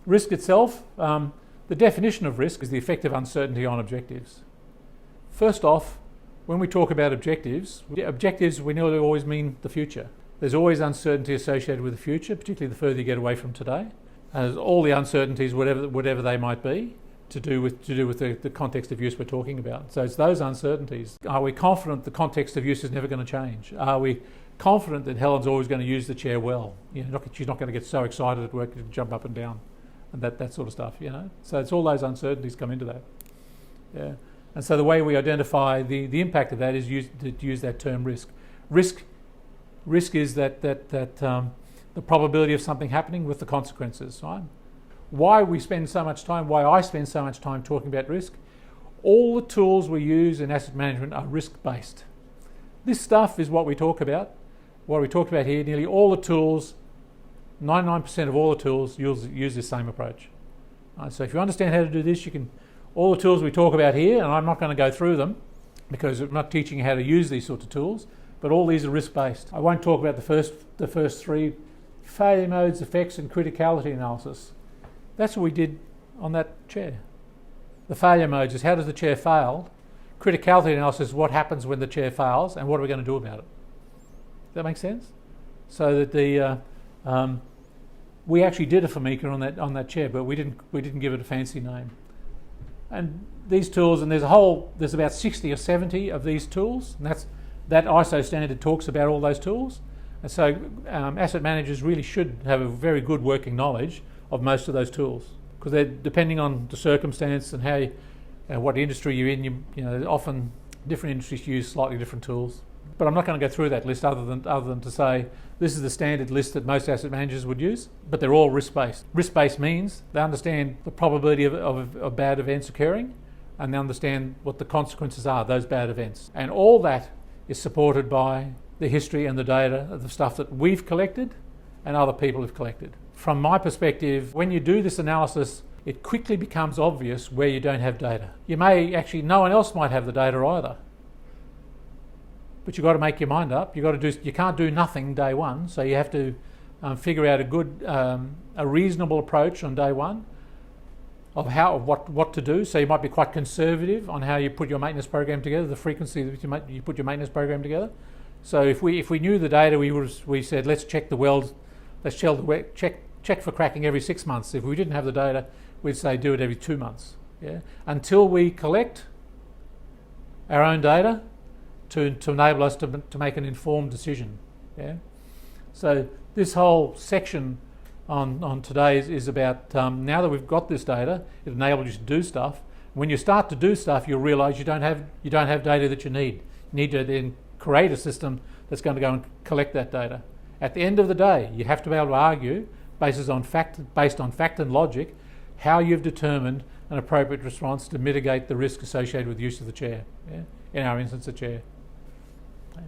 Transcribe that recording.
Risk itself, the definition of risk is the effect of uncertainty on objectives. First off, when we talk about objectives we nearly always mean the future. There's always uncertainty associated with the future, particularly the further you get away from today. And there's all the uncertainties, whatever they might be, to do with the context of use we're talking about. So it's those uncertainties. Are we confident the context of use is never going to change? Are we confident that Helen's always going to use the chair well? She's not going to get so excited at work and jump up and down, and that sort of stuff. So it's all those uncertainties come into that. Yeah. And so the way we identify the impact of that is to use that term risk. Risk is that the probability of something happening with the consequences, right? Why I spend so much time talking about risk. All the tools we use in asset management are risk-based. This stuff is what we talk about. What we talked about here, nearly all the tools, 99% of all the tools use this same approach. So if you understand how to do this, all the tools we talk about here, and I'm not going to go through them because I'm not teaching you how to use these sorts of tools, but all these are risk-based. I won't talk about the first three: failure modes, effects, and criticality analysis. That's what we did on that chair. The failure modes is how does the chair fail? Criticality analysis is what happens when the chair fails, and what are we going to do about it? Does that make sense? So that we actually did a FAMICA on that chair, but we didn't give it a fancy name. And these tools, and there's about 60 or 70 of these tools, and that ISO standard talks about all those tools. And so asset managers really should have a very good working knowledge of most of those tools, because they're depending on the circumstance and how what industry you're in. Often different industries use slightly different tools. But I'm not going to go through that list other than to say this is the standard list that most asset managers would use, but they're all risk-based. Risk-based means they understand the probability of bad events occurring, and they understand what the consequences are of those bad events. And all that is supported by the history and the data of the stuff that we've collected and other people have collected. From my perspective, when you do this analysis, it quickly becomes obvious where you don't have data. No one else might have the data either. But you've got to make your mind up. You can't do nothing day one, so you have to figure out a reasonable approach on day one of what to do. So you might be quite conservative on how you put your maintenance program together, the frequency that you put your maintenance program together. So if we knew the data, we said let's check the wells, check for cracking every 6 months. If we didn't have the data, we'd say do it every 2 months. Yeah, until we collect our own data to enable us to make an informed decision. Yeah, so this whole section on today is about now that we've got this data, it enables you to do stuff. When you start to do stuff, you'll realise you don't have data that you need. You need to then create a system that's going to go and collect that data. At the end of the day, you have to be able to argue, based on fact and logic, how you've determined an appropriate response to mitigate the risk associated with use of the chair. Yeah? In our instance, a chair. Yeah.